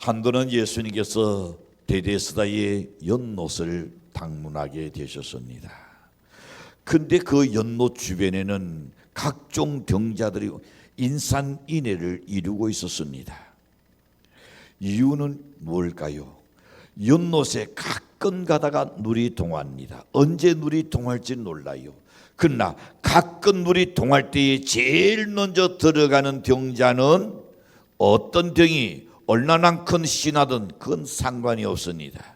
한동안 예수님께서 베데스다의 연못을 방문하게 되셨습니다. 근데 그 연못 주변에는 각종 병자들이 인산인해를 이루고 있었습니다. 이유는 뭘까요? 연못에 가끔 가다가 물이 동합니다. 언제 물이 동할지 몰라요. 그러나 가끔 물이 동할 때에 제일 먼저 들어가는 병자는 어떤 병이 얼마나 큰 신하든 그건 상관이 없습니다.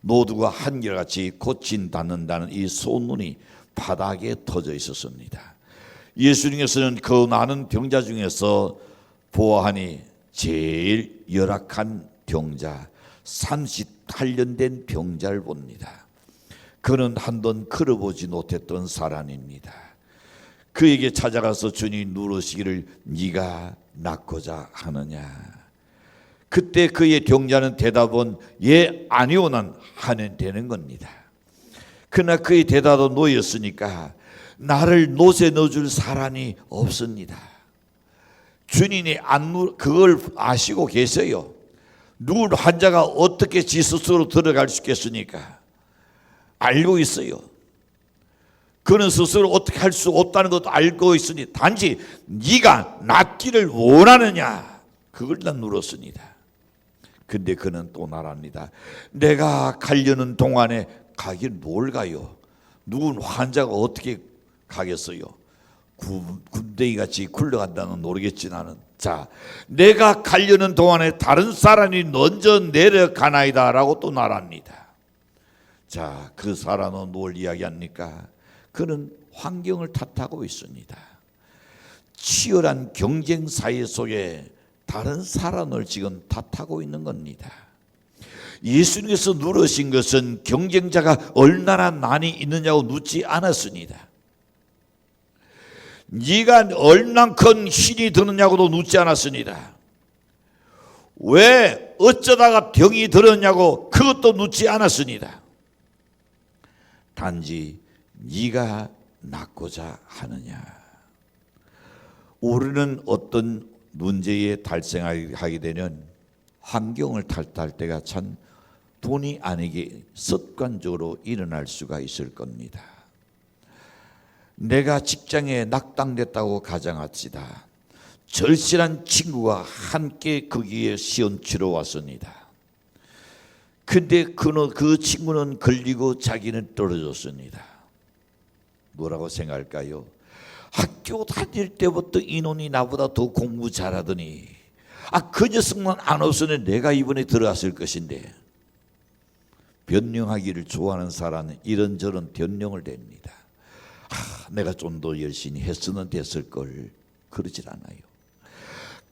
모두가 한결같이 고친받는다는 이 소문이 바닥에 터져 있었습니다. 예수님께서는 그 많은 병자 중에서 보아하니 제일 열악한 병자, 38년 된 병자를 봅니다. 그는 한번 걸어보지 못했던 사람입니다. 그에게 찾아가서 주님 물으시기를 네가 낫고자 하느냐. 그때 그의 병자는 대답은 예 아니오는 하면 되는 겁니다. 그러나 그의 대답은 뭐였으니까 나를 노새 넣어줄 사람이 없습니다. 주님이 그걸 아시고 계세요. 누군 환자가 어떻게 지 스스로 들어갈 수 있겠습니까? 알고 있어요. 그는 스스로 어떻게 할 수 없다는 것도 알고 있으니 단지 네가 낫기를 원하느냐 그걸 난 물었습니다. 근데 그는 또 말합니다. 내가 가려는 동안에 가긴 뭘 가요? 누군 환자가 어떻게 가겠어요? 군대기 같이 굴러간다는 건 모르겠지 나는. 자, 내가 가려는 동안에 다른 사람이 먼저 내려가나이다 라고 또 말합니다. 자, 그 사람은 뭘 이야기합니까? 그는 환경을 탓하고 있습니다. 치열한 경쟁 사회 속에 다른 사람을 지금 탓하고 있는 겁니다. 예수님께서 누르신 것은 경쟁자가 얼마나 많이 있느냐고 묻지 않았습니다. 네가 얼만큼 힘이 드느냐고도 묻지 않았습니다. 왜 어쩌다가 병이 들었냐고 그것도 묻지 않았습니다. 단지 네가 낫고자 하느냐. 우리는 어떤 문제에 달성하게 되면 환경을 탓할 때가 참 본의 아니게 습관적으로 일어날 수가 있을 겁니다. 내가 직장에 낙당됐다고 가정합시다. 절실한 친구가 함께 거기에 시험 치러 왔습니다. 근데 그 친구는 걸리고 자기는 떨어졌습니다. 뭐라고 생각할까요? 학교 다닐 때부터 이놈이 나보다 더 공부 잘하더니 그 녀석만 안 없으면 내가 이번에 들어갔을 것인데. 변명하기를 좋아하는 사람은 이런저런 변명을 댑니다. 내가 좀 더 열심히 했으면 됐을 걸. 그러질 않아요.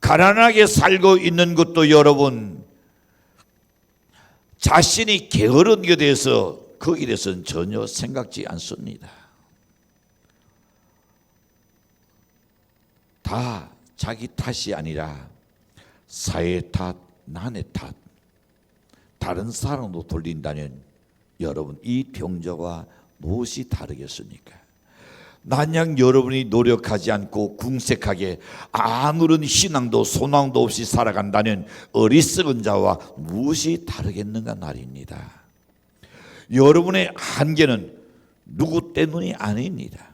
가난하게 살고 있는 것도 여러분 자신이 게으른 것에 대해서 거기에 대해서는 전혀 생각지 않습니다. 다 자기 탓이 아니라 사회 탓, 남의 탓, 다른 사람도 돌린다면 여러분 이 병자와 무엇이 다르겠습니까? 만약 여러분이 노력하지 않고 궁색하게 아무런 신앙도 소망도 없이 살아간다면 어리석은 자와 무엇이 다르겠는가 말입니다. 여러분의 한계는 누구 때문이 아닙니다.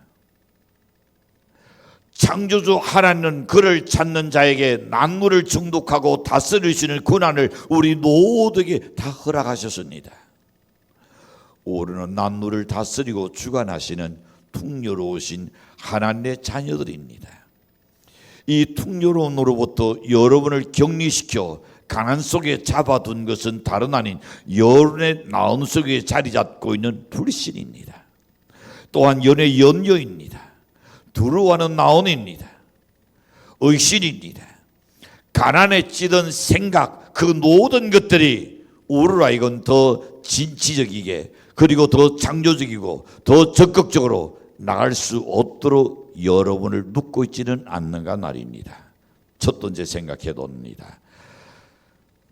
창조주 하나님은 그를 찾는 자에게 만물을 중독하고 다스리시는 권한을 우리 모두에게 다 허락하셨습니다. 우리는 만물을 다스리고 주관하시는 풍요로우신 하나님의 자녀들입니다. 이 풍요로움으로부터 여러분을 격리시켜 가난 속에 잡아둔 것은 다른 아닌 여러분의 마음 속에 자리 잡고 있는 불신입니다. 또한 연의 염려입니다. 두려워하는 마음입니다. 의심입니다. 가난에 찌든 생각, 그 모든 것들이 우리로 하여금 더 진취적이게 그리고 더 창조적이고 더 적극적으로 나갈 수 없도록 여러분을 묶고 있지는 않는가 말입니다. 첫 번째 생각해 봅니다.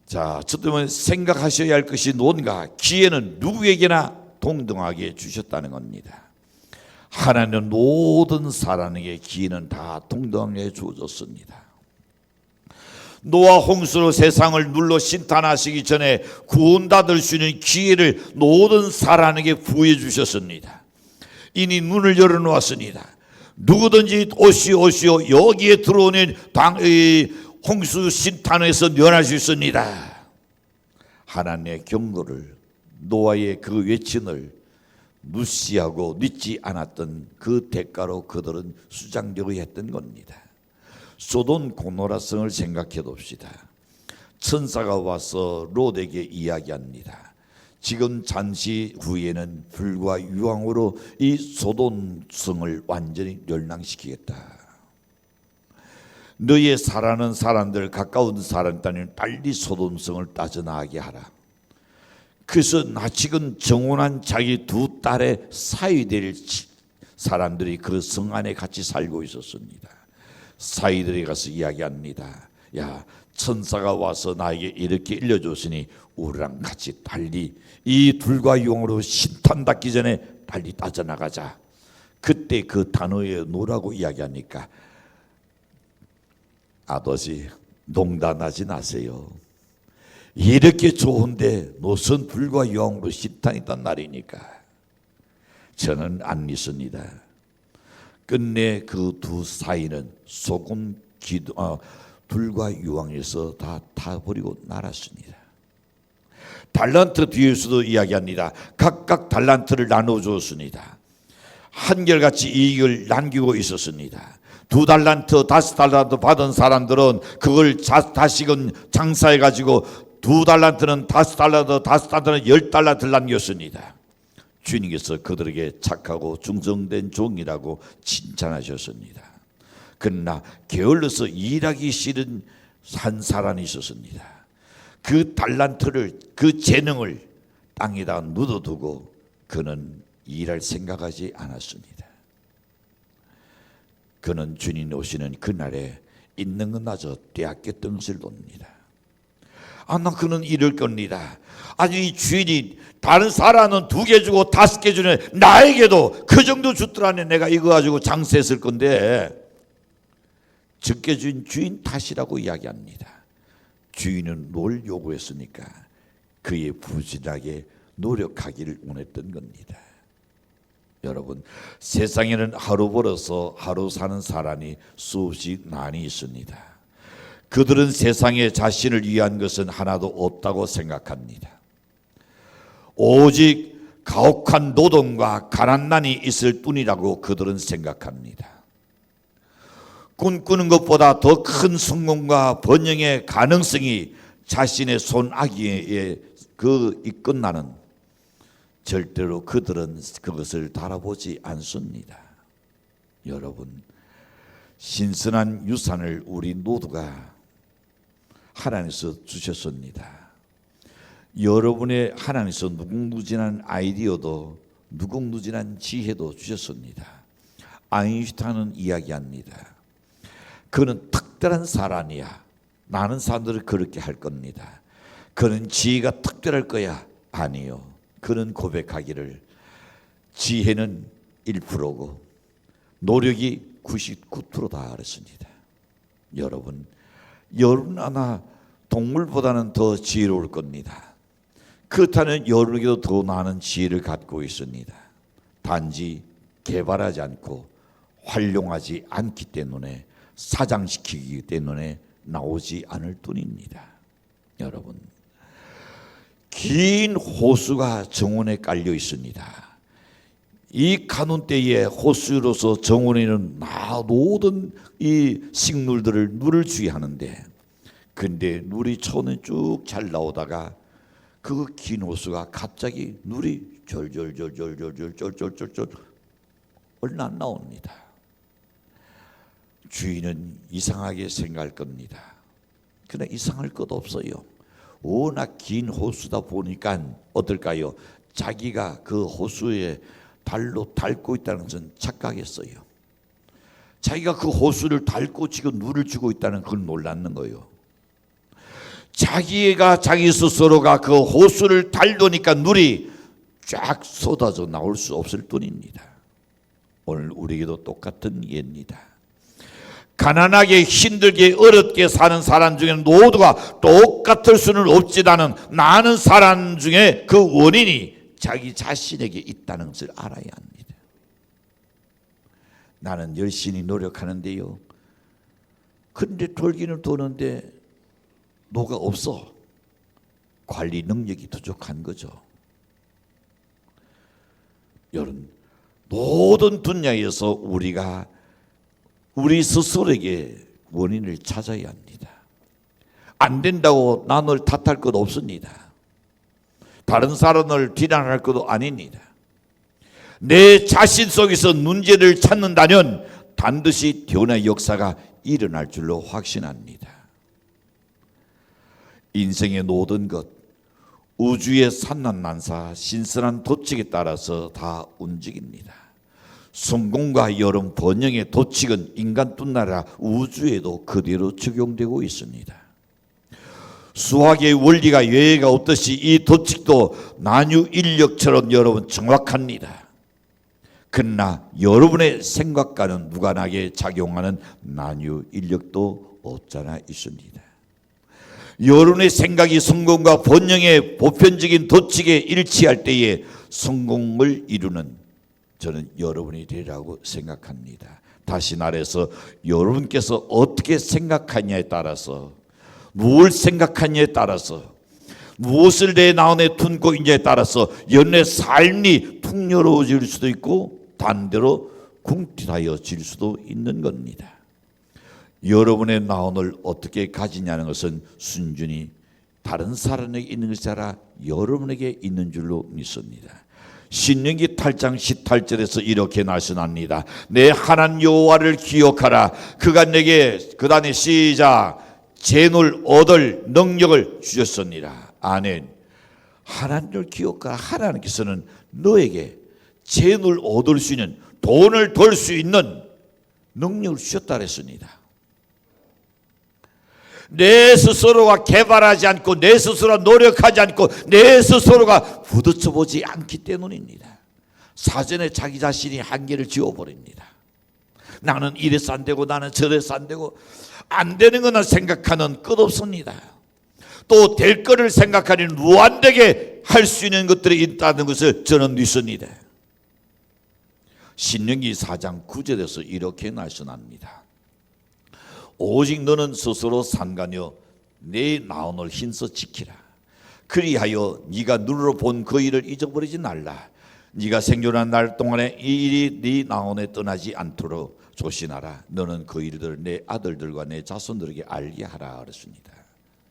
자, 첫 번째 생각하셔야 할 것이 뭔가? 기회는 누구에게나 동등하게 주셨다는 겁니다. 하나님은 모든 사람에게 기회는 다 동등하게 주어졌습니다. 노아 홍수로 세상을 눌러 심탄하시기 전에 구원받을 수 있는 기회를 모든 사람에게 부여 주셨습니다. 이니 문을 열어놓았습니다. 누구든지 오시오 여기에 들어오는 홍수 심탄에서 면할 수 있습니다. 하나님의 경고를, 노아의 그 외침을 무시하고 믿지 않았던 그 대가로 그들은 수장되고 했던 겁니다. 소돔 고모라 성을 생각해 봅시다. 천사가 와서 롯에게 이야기합니다. 지금 잠시 후에는 불과 유황으로 이 소돔 성을 완전히 멸망시키겠다. 너의 사랑하는 사람들, 가까운 사람들은 빨리 소돔 성을 빠져나가게 하라. 그래서 나치근 정혼한 자기 두 딸의 사위될 사람들이 그 성 안에 같이 살고 있었습니다. 사위들이 가서 이야기합니다. 야, 천사가 와서 나에게 이렇게 일러줬으니 우리랑 같이 달리 이 불과 유황으로 심탄받기 전에 빨리 빠져나가자. 그때 그 단어에 노라고 이야기하니까 아버지 농담하지 마세요. 이렇게 좋은데 무슨 불과 유황으로 심탄이단 말이니까 저는 안 믿습니다. 끝내 그 두 사이는 소금 불과 유황에서 다 타버리고 말았습니다. 달란트 뒤에서도 이야기합니다. 각각 달란트를 나눠주었습니다. 한결같이 이익을 남기고 있었습니다. 2달란트, 5달란트 받은 사람들은 그걸 다시금 장사해가지고 2달란트는 5달란트, 5달란트는 10달란트를 남겼습니다. 주님께서 그들에게 착하고 충성된 종이라고 칭찬하셨습니다. 그러나 게을러서 일하기 싫은 한 사람이 있었습니다. 그 달란트를, 그 재능을 땅에다 묻어두고 그는 일할 생각하지 않았습니다. 그는 주님 오시는 그날에 있는 것마저 빼앗겼던 것을 봅니다. 나 그는 이럴 겁니다. 아니 이 주인이 다른 사람은 2개 주고 5개 주는 나에게도 그 정도 줬더라니 내가 이거 가지고 장사했을 건데 적게 준 주인 탓이라고 이야기합니다. 주인은 뭘 요구했습니까? 그의 부진하게 노력하기를 원했던 겁니다. 여러분, 세상에는 하루 벌어서 하루 사는 사람이 수없이 많이 있습니다. 그들은 세상에 자신을 위한 것은 하나도 없다고 생각합니다. 오직 가혹한 노동과 가난난이 있을 뿐이라고 그들은 생각합니다. 꿈꾸는 것보다 더 큰 성공과 번영의 가능성이 자신의 손아귀에 끝나는 절대로 그들은 그것을 달아보지 않습니다. 여러분, 신선한 유산을 우리 모두가 하나님께서 주셨습니다. 여러분의 하나님께서 무궁무진한 아이디어도 무궁무진한 지혜도 주셨습니다. 아인슈타인은 이야기합니다. 그는 특별한 사람이야. 많은 사람들을 그렇게 할 겁니다. 그는 지혜가 특별할 거야. 아니요. 그는 고백하기를 지혜는 1%고 노력이 99%다 그랬습니다. 여러분 하나 동물보다는 더 지혜로울 겁니다. 그렇다면 여러분에게도 더 많은 지혜를 갖고 있습니다. 단지 개발하지 않고 활용하지 않기 때문에 사장시키기 때문에 나오지 않을 뿐입니다. 여러분, 긴 호수가 정원에 깔려 있습니다. 이 가뭄 때에 호수로서 정원에는 모든 이 식물들을 물을 줘야 하는데, 근데 물이 처음에 쭉 잘 나오다가 그 긴 호수가 갑자기 물이 절절절절절절절절절 얼마 안 나옵니다. 주인은 이상하게 생각할 겁니다. 그러나 이상할 것 없어요. 워낙 긴 호수다 보니까 어떨까요? 자기가 그 호수에 발로 닳고 있다는 것은 착각했어요. 자기가 그 호수를 닳고 지금 물을 주고 있다는 걸 몰랐는 거예요. 자기가 자기 스스로가 그 호수를 닳으니까 물이 쫙 쏟아져 나올 수 없을 뿐입니다. 오늘 우리에게도 똑같은 예입니다. 가난하게 힘들게 어렵게 사는 사람 중에는 모두가 똑같을 수는 없지만은 많은 사람 중에 그 원인이 자기 자신에게 있다는 것을 알아야 합니다. 나는 열심히 노력하는데요, 근데 돌기는 도는데 노가 없어. 관리 능력이 부족한 거죠. 여러분, 모든 분야에서 우리가 우리 스스로에게 원인을 찾아야 합니다. 안 된다고 남을 탓할 것 없습니다. 다른 사람을 비난할 것도 아닙니다. 내 자신 속에서 문제를 찾는다면 반드시 변화의 역사가 일어날 줄로 확신합니다. 인생의 모든 것, 우주의 산난난사, 신선한 도칙에 따라서 다 움직입니다. 성공과 여름 번영의 도칙은 인간뿐 아니라 우주에도 그대로 적용되고 있습니다. 수학의 원리가 예외가 없듯이 이 도칙도 난유인력처럼 여러분 정확합니다. 그러나 여러분의 생각과는 무관하게 작용하는 난유인력도 없잖아 있습니다. 여러분의 생각이 성공과 번영의 보편적인 도칙에 일치할 때에 성공을 이루는 저는 여러분이 되리라고 생각합니다. 다시 말해서 여러분께서 어떻게 생각하냐에 따라서, 무엇을 생각하냐에 따라서, 무엇을 내 마음에 품고 있냐에 따라서 여러분의 삶이 풍요로워질 수도 있고 반대로 궁핍하여질 수도 있는 겁니다. 여러분의 마음을 어떻게 가지냐는 것은 순전히 다른 사람에게 있는 것이 아니라 여러분에게 있는 줄로 믿습니다. 신명기 8장 18절에서 이렇게 말씀합니다. 내 하나님 여호와를 기억하라. 그가 내게 그다음에 시작 재물 얻을 능력을 주셨습니다. 아멘. 하나님을 기억하라. 하나님께서는 너에게 재물 얻을 수 있는, 돈을 벌 수 있는 능력을 주셨다 그랬습니다. 내 스스로가 개발하지 않고 내 스스로가 노력하지 않고 내 스스로가 부딪혀 보지 않기 때문입니다. 사전에 자기 자신이 한계를 지어버립니다. 나는 이래서 안 되고 나는 저래서 안 되고, 안 되는 거나 생각하는 끝없습니다. 또 될 거를 생각하는 무한되게 할 수 있는 것들이 있다는 것을 저는 믿습니다. 신명기 4장 9절에서 이렇게 말씀합니다. 오직 너는 스스로 상관여 내 마음을 힘써 지키라. 그리하여 네가 눈으로 본 그 일을 잊어버리지 말라. 네가 생존한 날 동안에 이 일이 네 마음에 떠나지 않도록 조심하라. 너는 그 일들을 내 아들들과 내 자손들에게 알게 하라 그랬습니다.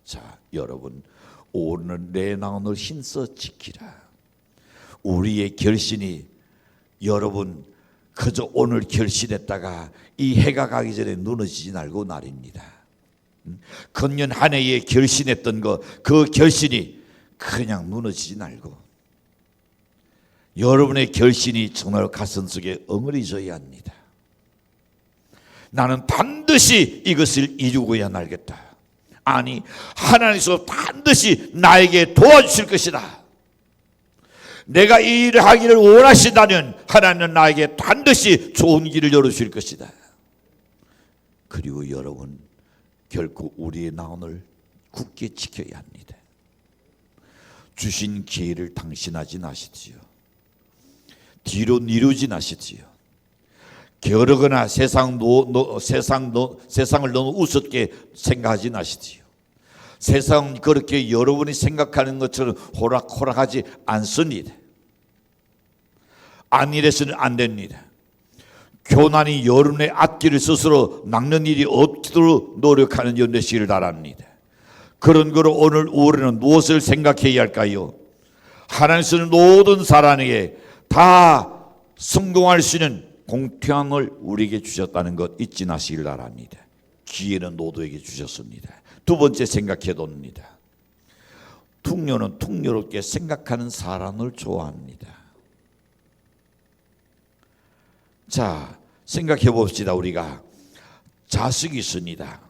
자, 여러분, 오늘 내 마음을 힘써 지키라. 우리의 결심이 여러분 그저 오늘 결심했다가 이 해가 가기 전에 무너지지 말고 말입니다. 금년 한 해에 결심했던 그 결심이 그냥 무너지지 말고 여러분의 결심이 정말 가슴속에 엉어리져야 합니다. 나는 반드시 이것을 이루고야 말겠다. 아니, 하나님께서 반드시 나에게 도와주실 것이다. 내가 이 일을 하기를 원하신다면 하나님은 나에게 반드시 좋은 길을 열어주실 것이다. 그리고 여러분, 결코 우리의 마음을 굳게 지켜야 합니다. 주신 기회를 당신하지 마시지요. 뒤로 미루지 마시지요. 게으르거나 세상을 너무 우습게 생각하지 마시지요. 세상은 그렇게 여러분이 생각하는 것처럼 호락호락하지 않습니다. 안 이래서는 안 됩니다. 교난이 여러분의 앞길을 스스로 막는 일이 없도록 노력하는 연대시를 바랍니다. 그런 거로 오늘 우리는 무엇을 생각해야 할까요? 하나님께서는 모든 사람에게 다 성공할 수 있는 공평함을 우리에게 주셨다는 것 잊지 마시길 바랍니다. 기회는 모두에게 주셨습니다. 두 번째 생각해 봅니다. 풍요는 풍요롭게 생각하는 사람을 좋아합니다. 자, 생각해 봅시다. 우리가 자식이 있습니다.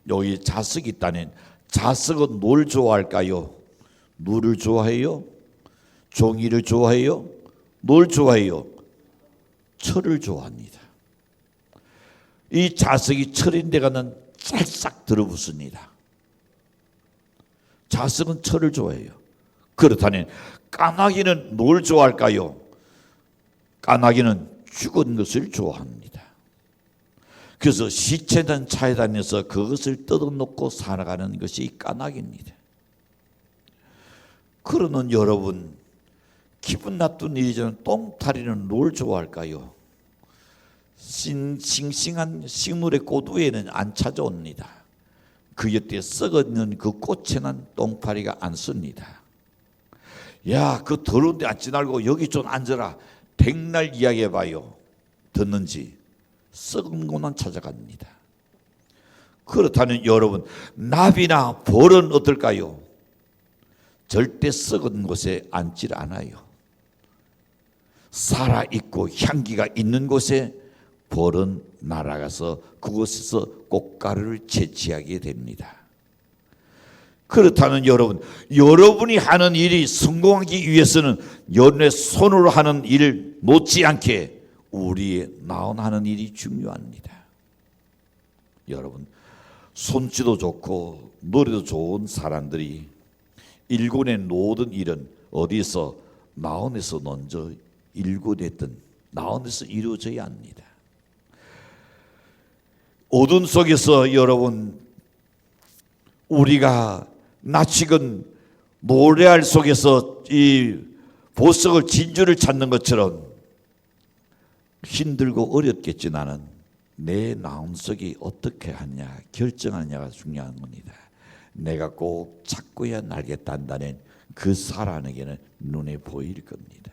여기 자식이 있다면 자식은 뭘 좋아할까요? 물을 좋아해요? 종이를 좋아해요? 뭘 좋아해요? 철을 좋아합니다. 이 자석이 철인 데가는 찰싹 들어붙습니다. 자석은 철을 좋아해요. 그렇다면 까마귀는 뭘 좋아할까요? 까마귀는 죽은 것을 좋아합니다. 그래서 시체된 차에 다녀서 그것을 뜯어놓고 살아가는 것이 까마귀입니다. 그러는 여러분, 기분 나쁜 일이지만 똥타리는 뭘 좋아할까요? 싱싱한 식물의 꽃 위에는 안 찾아옵니다. 그 곁에 썩어있는 그 꽃에는 똥파리가 앉습니다. 야, 그 더러운 데 앉지 말고 여기 좀 앉아라. 백날 이야기해봐요. 듣는지 썩은 곳만 찾아갑니다. 그렇다면 여러분, 나비나 벌은 어떨까요? 절대 썩은 곳에 앉질 않아요. 살아있고 향기가 있는 곳에 벌은 날아가서 그곳에서 꽃가루를 채취하게 됩니다. 그렇다면 여러분, 여러분이 하는 일이 성공하기 위해서는 여러분의 손으로 하는 일을 못지않게 우리의 나온하는 일이 중요합니다. 여러분, 손짓도 좋고 노래도 좋은 사람들이 일군의 모든 일은 어디서 나온에서 먼저 일군했던 나온에서 이루어져야 합니다. 어둠 속에서 여러분, 우리가 낯익은 모래알 속에서 이 보석을 진주를 찾는 것처럼 힘들고 어렵겠지. 나는 내 마음속이 어떻게 하냐 결정하냐가 중요한 겁니다. 내가 꼭 찾고야 알겠다는 그 사람에게는 눈에 보일 겁니다.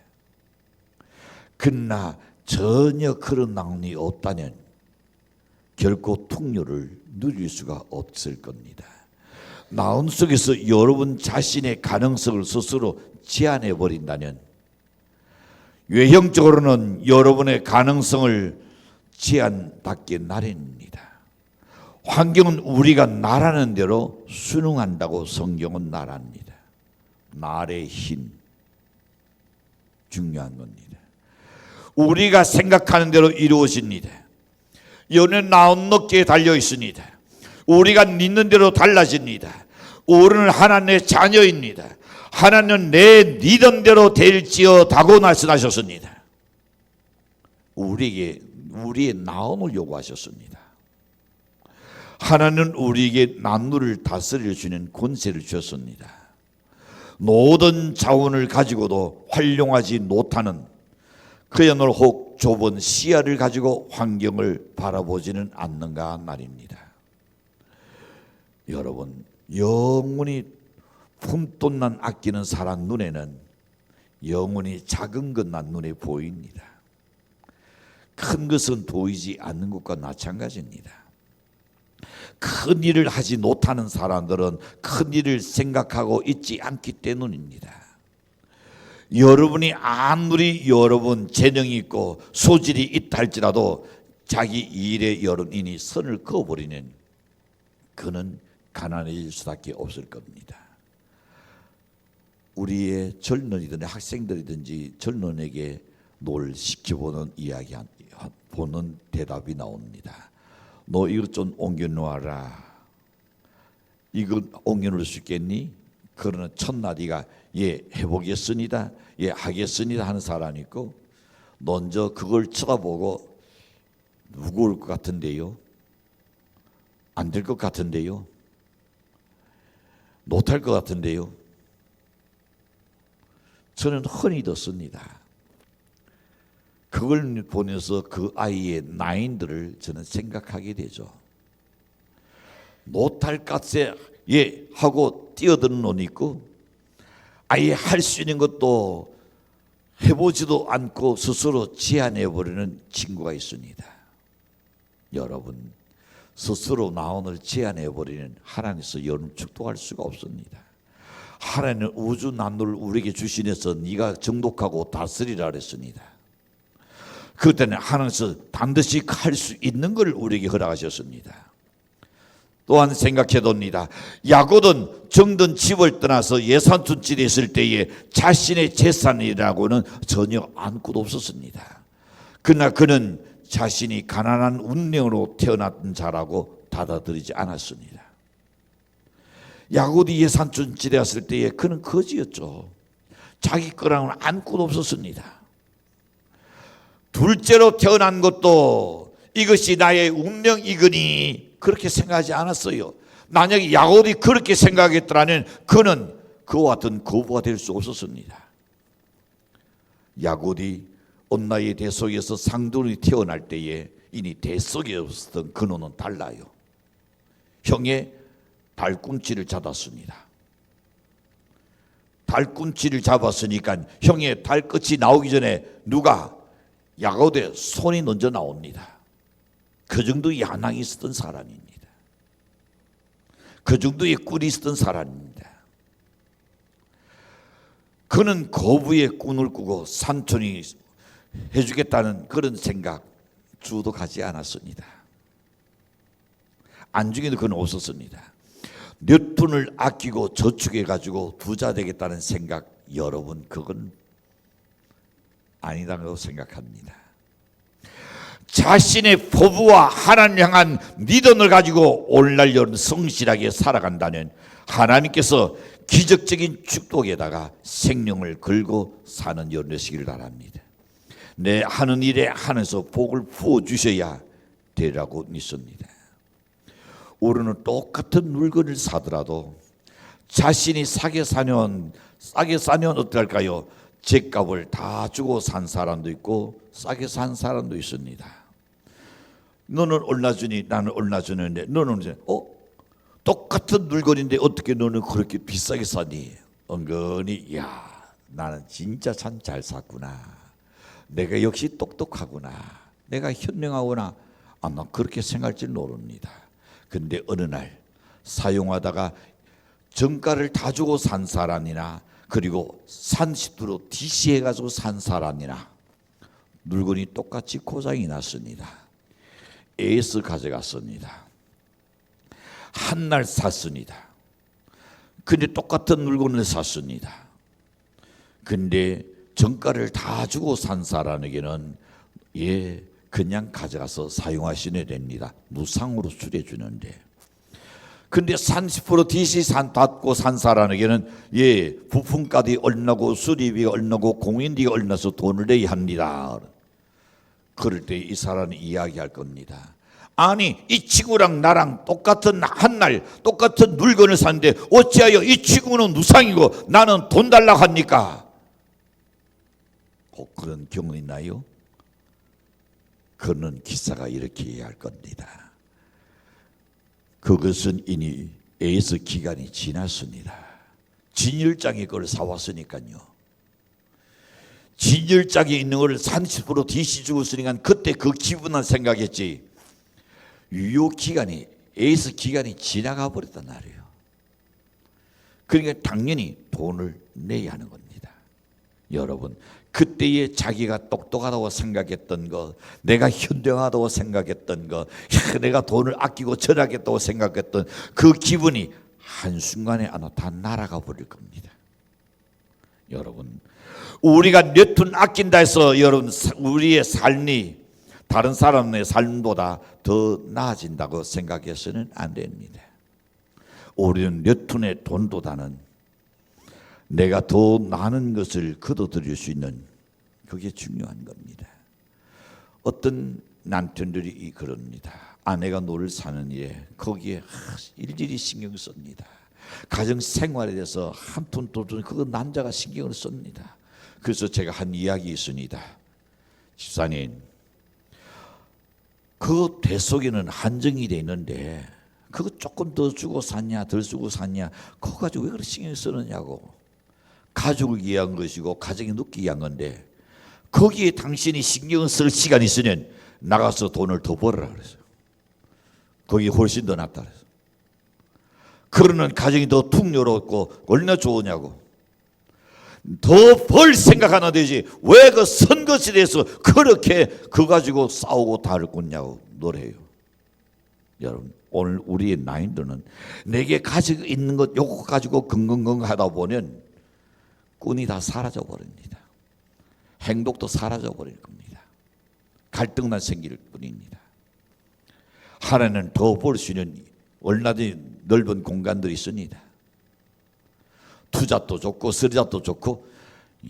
그러나 전혀 그런 마음이 없다면 결코 풍요를 누릴 수가 없을 겁니다. 마음 속에서 여러분 자신의 가능성을 스스로 제한해 버린다면, 외형적으로는 여러분의 가능성을 제한받기 나름입니다. 환경은 우리가 나라는 대로 순응한다고 성경은 말합니다. 말의 힘, 중요한 겁니다. 우리가 생각하는 대로 이루어집니다. 연은 나온 높게 달려 있습니다. 우리가 믿는 대로 달라집니다. 우리는 하나님의 자녀입니다. 하나님은 내 믿은 대로 될지어다고 말씀하셨습니다. 우리에게 우리의 나음을 요구하셨습니다. 하나님은 우리에게 만물을 다스릴 수 있는 권세를 주셨습니다. 모든 자원을 가지고도 활용하지 못하는 그야말로 혹 좁은 시야를 가지고 환경을 바라보지는 않는가 말입니다. 여러분, 영원히 푼돈만 아끼는 사람 눈에는 영원히 작은 것만 눈에 보입니다. 큰 것은 보이지 않는 것과 마찬가지입니다. 큰 일을 하지 못하는 사람들은 큰 일을 생각하고 있지 않기 때문입니다. 여러분이 아무리 여러분 재능이 있고 소질이 있다 할지라도 자기 일에 여러분이 선을 그어버리는 그는 가난해질 수밖에 없을 겁니다. 우리의 젊은이든 학생들이든지 젊은에게 뭘 시켜보는 이야기, 보는 대답이 나옵니다. 너 이것 좀 옮겨놓아라. 이거 옮겨놓을 수 있겠니? 그러는 첫마디가 예 해보겠습니다. 예 하겠습니다 하는 사람이 있고, 먼저 그걸 쳐다보고 무거울 것 같은데요, 안 될 것 같은데요, 못할 것 같은데요. 저는 흔히 듣습니다. 그걸 보면서 그 아이의 나인들을 저는 생각하게 되죠. 못할 것에 예 하고 뛰어드는 놈이 있고, 아예 할 수 있는 것도 해보지도 않고 스스로 제한해버리는 친구가 있습니다. 여러분, 스스로 나온을 제한해버리는 하나님께서 여러분 축복할 수가 없습니다. 하나님은 우주 만물을 우리에게 주시면서 네가 정독하고 다스리라 그랬습니다. 그때는 하나님께서 반드시 할 수 있는 걸 우리에게 허락하셨습니다. 또한 생각해 봅니다. 야곱은 정든 집을 떠나서 예산촌집에 있을 때에 자신의 재산이라고는 전혀 아무것도 없었습니다. 그러나 그는 자신이 가난한 운명으로 태어났던 자라고 받아들이지 않았습니다. 야곱이 예산촌집에 왔을 때에 그는 거지였죠. 자기 거랑은 아무것도 없었습니다. 둘째로 태어난 것도 이것이 나의 운명이거니 그렇게 생각하지 않았어요. 만약에 야곱이 그렇게 생각했더라면 그는 그와 같은 거부가 될 수 없었습니다. 야곱이 온나의 대속에서 상돈이 태어날 때에 이니 대속에 없었던 근원은 달라요. 형의 발꿈치를 잡았습니다. 발꿈치를 잡았으니까 형의 발끝이 나오기 전에 누가 야곱의 손이 먼저 나옵니다. 그 정도의 야망이 있었던 사람입니다. 그 정도의 꿀이 있었던 사람입니다. 그는 거부의 꿈을 꾸고 삼촌이 해주겠다는 그런 생각 주도 가지 않았습니다. 안중에도 그는 없었습니다. 몇 푼을 아끼고 저축해 가지고 부자 되겠다는 생각, 여러분 그건 아니라고 생각합니다. 자신의 포부와 하나님 향한 믿음을 가지고 오늘날 여러분 성실하게 살아간다면 하나님께서 기적적인 축복에다가 생명을 걸고 사는 여러분 되시기를 바랍니다. 내 하는 일에 한해서 복을 부어주셔야 되라고 믿습니다. 우리는 똑같은 물건을 사더라도 자신이 싸게 사면 어떨까요? 죗값을 다 주고 산 사람도 있고 싸게 산 사람도 있습니다. 너는 얼마 주니 나는 얼마 주는데 너는 이제 똑같은 물건인데 어떻게 너는 그렇게 비싸게 사니? 은근히 야 나는 진짜 참 잘 샀구나. 내가 역시 똑똑하구나. 내가 현명하구나. 아마 그렇게 생각할지 모릅니다. 근데 어느 날 사용하다가 정가를 다 주고 산 사람이나 그리고 30% DC해가지고 산 사람이나 물건이 똑같이 고장이 났습니다. AS 가져갔습니다. 한 날 샀습니다. 근데 똑같은 물건을 샀습니다. 근데 정가를 다 주고 산 사람에게는 그냥 가져가서 사용하시면 됩니다. 무상으로 수리해주는데. 근데 30% DC 받고 산 사람에게는 부품값이 얼마고 수리비가 얼마고 공인비가 얼마서 돈을 내야 합니다. 그럴 때 이 사람은 이야기할 겁니다. 아니 이 친구랑 나랑 똑같은 한 날 똑같은 물건을 샀는데 어찌하여 이 친구는 무상이고 나는 돈 달라고 합니까? 그런 경우 있나요? 그는 기사가 이렇게 이야기할 겁니다. 그것은 이미 AS 기간이 지났습니다. 진열장에 그걸 사왔으니까요. 진열장에 있는 걸 30% DC 주고 쓰니까 그때 그 기분만 생각했지 유효 기간이 AS 기간이 지나가 버렸단 말이에요. 그러니까 당연히 돈을 내야 하는 겁니다. 여러분 그때에 자기가 똑똑하다고 생각했던 거, 내가 현명하다고 생각했던 거, 내가 돈을 아끼고 절약했다고 생각했던 그 기분이 한순간에 아마 다 날아가 버릴 겁니다. 여러분 우리가 몇 푼 아낀다 해서 여러분 우리의 삶이 다른 사람의 삶보다 더 나아진다고 생각해서는 안 됩니다. 우리는 몇 푼의 돈보다는 내가 더 많은 것을 거둬들일 수 있는 그게 중요한 겁니다. 어떤 남편들이 그럽니다. 아내가 노를 사는 일에 거기에 일일이 신경 씁니다. 가정 생활에 대해서 한 푼 두 푼 그거 남자가 신경을 씁니다. 그래서 제가 한 이야기 있습니다. 집사님 그 대속에는 한정이 돼 있는데 그거 조금 더 주고 샀냐 덜 주고 샀냐 그거 가지고 왜 그렇게 신경 쓰느냐고. 가족을 위한 것이고 가정이 눕기 위한 건데 거기에 당신이 신경을 쓸 시간이 있으면 나가서 돈을 더 벌어라 그랬어요. 거기 훨씬 더 낫다 그랬어요. 그러는 가정이 더 풍요롭고 얼마나 좋으냐고. 더 벌 생각하나 되지 왜 그 선것에 대해서 그렇게 그거 가지고 싸우고 달을 꽂냐고 노래해요. 여러분 오늘 우리의 나이들은 내게 가지고 있는 것 요거 가지고 긍긍긍 하다 보면 꾼이 다 사라져 버립니다. 행복도 사라져 버릴 겁니다. 갈등만 생길 뿐입니다. 하나는 더 볼 수 있는 얼마든지 넓은 공간들이 있습니다. 투잡도 좋고 쓰리잡도 좋고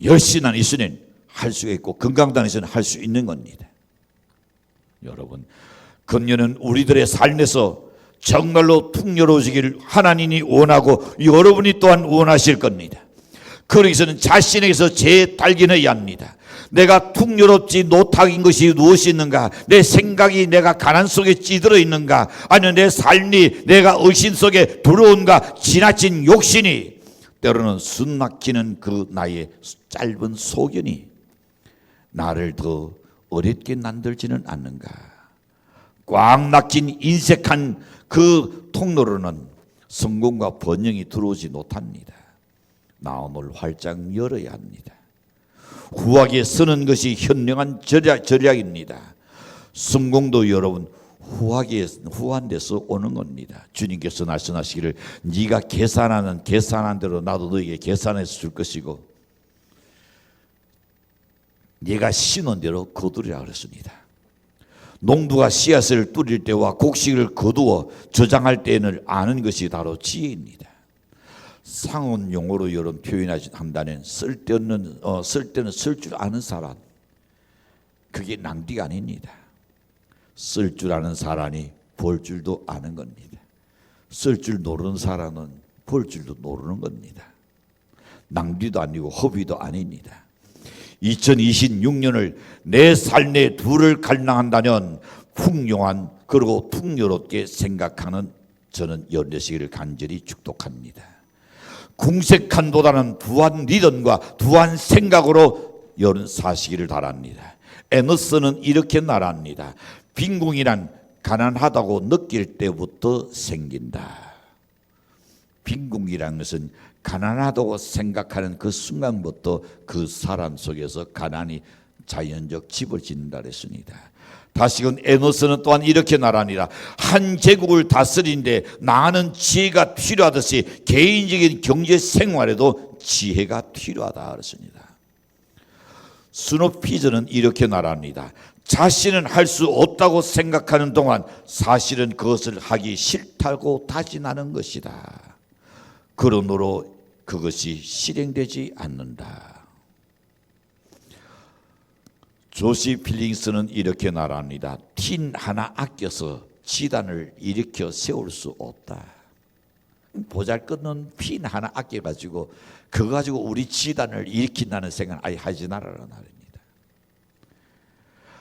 열심만 있으면 할 수가 있고 건강단 있으면 할 수 있는 겁니다. 여러분, 금년은 우리들의 삶에서 정말로 풍요로워지기를 하나님이 원하고 여러분이 또한 원하실 겁니다. 그러기 위해서는 자신에게서 재발견해야 합니다. 내가 풍요롭지 못한 것이 무엇이 있는가? 내 생각이 내가 가난 속에 찌들어 있는가? 아니면 내 삶이 내가 의심 속에 들어온가? 지나친 욕심이 때로는 숨막히는 그 나의 짧은 소견이 나를 더 어렵게 만들지는 않는가? 꽉 막힌 인색한 그 통로로는 성공과 번영이 들어오지 못합니다. 마음을 활짝 열어야 합니다. 후하게 서는 것이 현명한 전략입니다. 성공도 여러분 후한 데서 오는 겁니다. 주님께서 말씀하시기를 네가 계산한 대로 나도 너에게 계산해서 줄 것이고 네가 심은 대로 거두리라 그랬습니다. 농부가 씨앗을 뿌릴 때와 곡식을 거두어 저장할 때는 아는 것이 바로 지혜입니다. 상온 용어로 여러분 표현한다면 쓸데는 쓸 줄 아는 사람, 그게 낭비가 아닙니다. 쓸 줄 아는 사람이 벌 줄도 아는 겁니다. 쓸 줄 모르는 사람은 벌 줄도 모르는 겁니다. 낭비도 아니고 허비도 아닙니다. 2026년을 내 삶의 둘을 갈망한다면 풍요한 그리고 풍요롭게 생각하는 저는 연례시기를 간절히 축복합니다. 궁색함보다는 부한 리듬과 부한 생각으로 여름 사시기를 바랍니다. 에머슨은 이렇게 말합니다. 빈궁이란 가난하다고 느낄 때부터 생긴다. 빈궁이라는 것은 가난하다고 생각하는 그 순간부터 그 사람 속에서 가난이 자연적 집을 짓는다 그랬습니다. 다시금 에머슨은 또한 이렇게 말하니라. 한 제국을 다스리는데 나는 지혜가 필요하듯이 개인적인 경제 생활에도 지혜가 필요하다 그랬습니다. 스노피저는 이렇게 말합니다. 자신은 할 수 없다고 생각하는 동안 사실은 그것을 하기 싫다고 다짐하는 것이다. 그러므로 그것이 실행되지 않는다. 조시 필링스는 이렇게 말합니다. 틴 하나 아껴서 지단을 일으켜 세울 수 없다. 보잘것없는 핀 하나 아껴가지고 그거 가지고 우리 지단을 일으킨다는 생각 아예 하지 말아라 말입니다.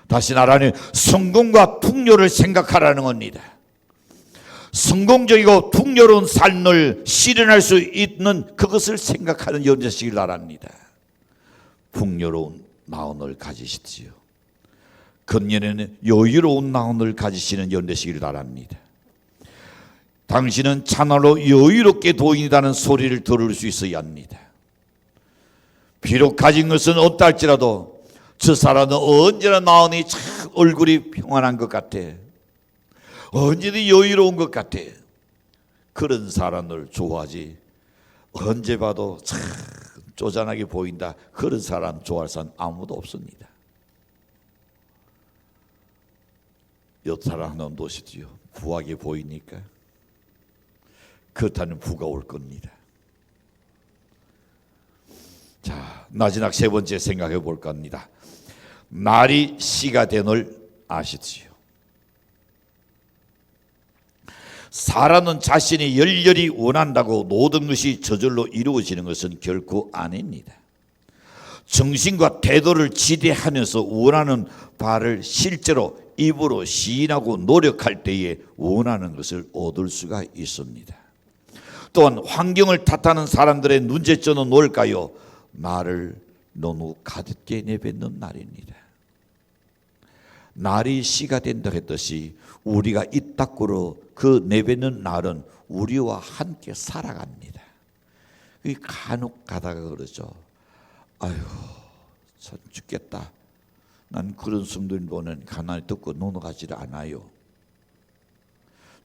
다시 말하면 성공과 풍요를 생각하라는 겁니다. 성공적이고 풍요로운 삶을 실현할 수 있는 그것을 생각하는 연자식을 바랍니다. 풍요로운 마음을 가지십시오. 금년에는 여유로운 마음을 가지시는 연대시기를 바랍니다. 당신은 참말로 여유롭게 보인다는 소리를 들을 수 있어야 합니다. 비록 가진 것은 없다 할지라도 저 사람은 언제나 마음이 참 얼굴이 평안한 것 같아. 언제든 여유로운 것 같아. 그런 사람을 좋아하지. 언제 봐도 참 쪼잔하게 보인다. 그런 사람 좋아할 사람 아무도 없습니다. 옆 사람 하나 놓으시지요. 부하게 보이니까. 그렇다면 부가 올 겁니다. 자, 마지막 세 번째 생각해 볼 겁니다. 날이 시가 된을 아시지요. 사람은 자신이 열렬히 원한다고 모든 것이 저절로 이루어지는 것은 결코 아닙니다. 정신과 태도를 지대하면서 원하는 바를 실제로 입으로 시인하고 노력할 때에 원하는 것을 얻을 수가 있습니다. 또한 환경을 탓하는 사람들의 문제점은 뭘까요? 말을 너무 가볍게 내뱉는 날입니다. 날이 시가 된다 했듯이 우리가 이 땅으로 그 내뱉는 날은 우리와 함께 살아갑니다. 간혹 가다가 그러죠. 아유, 참 죽겠다. 난 그런 성도들 보면 가만히 듣고 넘어가지를 않아요.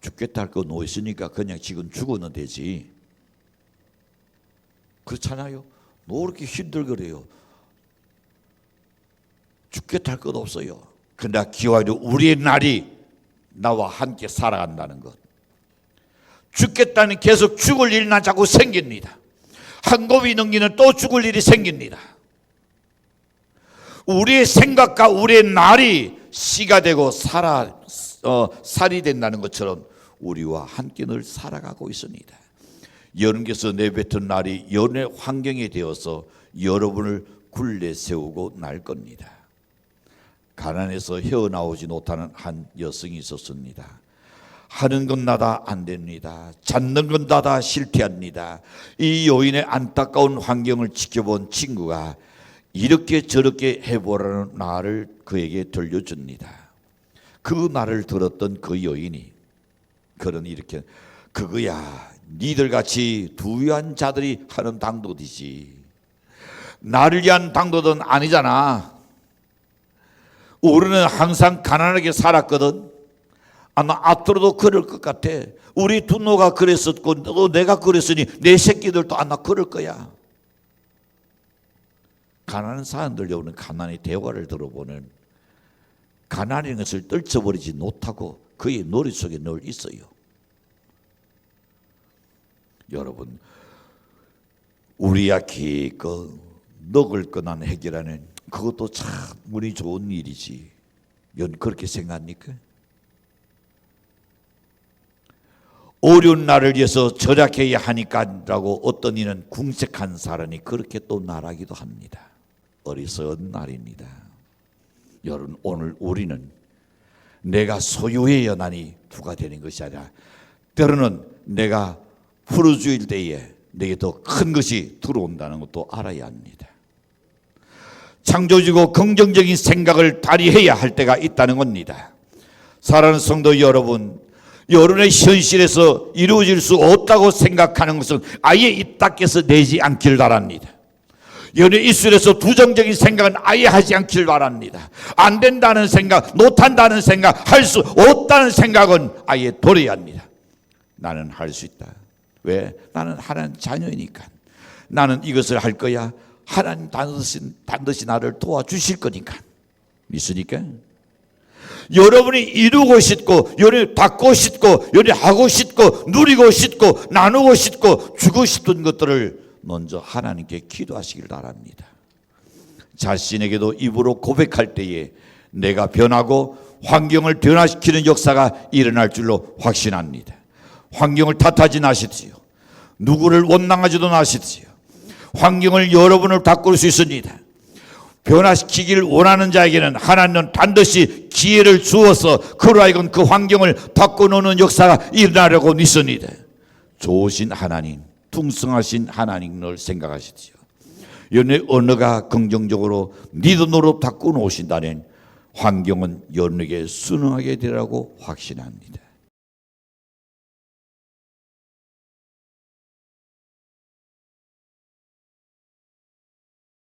죽겠다 할 거 놓여 있으니까 그냥 지금 죽어는 되지. 그렇잖아요. 뭐 그렇게 힘들거려요. 죽겠다 할 것 없어요. 그러나 기와도 우리의 날이 나와 함께 살아간다는 것. 죽겠다는 계속 죽을 일만 자꾸 생깁니다. 한 곱이 넘기는 또 죽을 일이 생깁니다. 우리의 생각과 우리의 날이 씨가 되고 살이 된다는 것처럼 우리와 함께 늘 살아가고 있습니다. 여러분께서 내뱉은 날이 연애 환경이 되어서 여러분을 굴레 세우고 날 겁니다. 가난해서 헤어나오지 못하는 한 여성이 있었습니다. 하는 건 나다 안 됩니다. 찾는 건 나다 실패합니다. 이 여인의 안타까운 환경을 지켜본 친구가 이렇게 저렇게 해보라는 말을 그에게 들려줍니다. 그 말을 들었던 그 여인이 그런 이렇게 그거야 니들같이 부유한 자들이 하는 당도이지 나를 위한 당도는 아니잖아. 우리는 항상 가난하게 살았거든. 아마 앞으로도 그럴 것 같아. 우리 두노가 그랬었고 또 내가 그랬으니 내 새끼들도 아마 그럴 거야. 가난한 사람들 여러분 가난의 대화를 들어보는 가난인 것을 떨쳐버리지 못하고 그의 노래 속에 늘 있어요. 여러분 우리야 기껏 먹을 것만 해결하는 그것도 참 운이 좋은 일이지. 여러분 그렇게 생각합니까? 어려운 날을 위해서 절약해야 하니까라고 어떤 이는 궁색한 사람이 그렇게 또 말하기도 합니다. 어리석은 날입니다. 여러분 오늘 우리는 내가 소유해야 나니 부가 되는 것이 아니라 때로는 내가 풀어줄 때에 내게 더 큰 것이 들어온다는 것도 알아야 합니다. 창조적이고 긍정적인 생각을 발휘해야 할 때가 있다는 겁니다. 사랑하는 성도 여러분, 여러분의 현실에서 이루어질 수 없다고 생각하는 것은 아예 입 밖에서 내지 않기를 바랍니다. 여러분의 입술에서 부정적인 생각은 아예 하지 않기를 바랍니다. 안 된다는 생각, 못한다는 생각, 할 수 없다는 생각은 아예 버려야 합니다. 나는 할 수 있다. 왜? 나는 하나님 자녀이니까. 나는 이것을 할 거야. 하나님 반드시 나를 도와주실 거니까. 믿으니까? 여러분이 이루고 싶고 여러분이 받고 싶고 여러분이 하고 싶고 누리고 싶고 나누고 싶고 주고 싶은 것들을 먼저 하나님께 기도하시길 바랍니다. 자신에게도 입으로 고백할 때에 내가 변하고 환경을 변화시키는 역사가 일어날 줄로 확신합니다. 환경을 탓하지 마십시오. 누구를 원망하지도 마십시오. 환경을 여러분을 바꿀 수 있습니다. 변화시키기를 원하는 자에게는 하나님은 반드시 기회를 주어서 그로 하여금 그 환경을 바꿔놓는 역사가 일어나려고 믿습니다. 좋으신 하나님, 풍성하신 하나님을 생각하십시오. 여러분의 언어가 긍정적으로 믿음으로 바꿔놓으신다면 환경은 여러분에게 순응하게 되라고 확신합니다.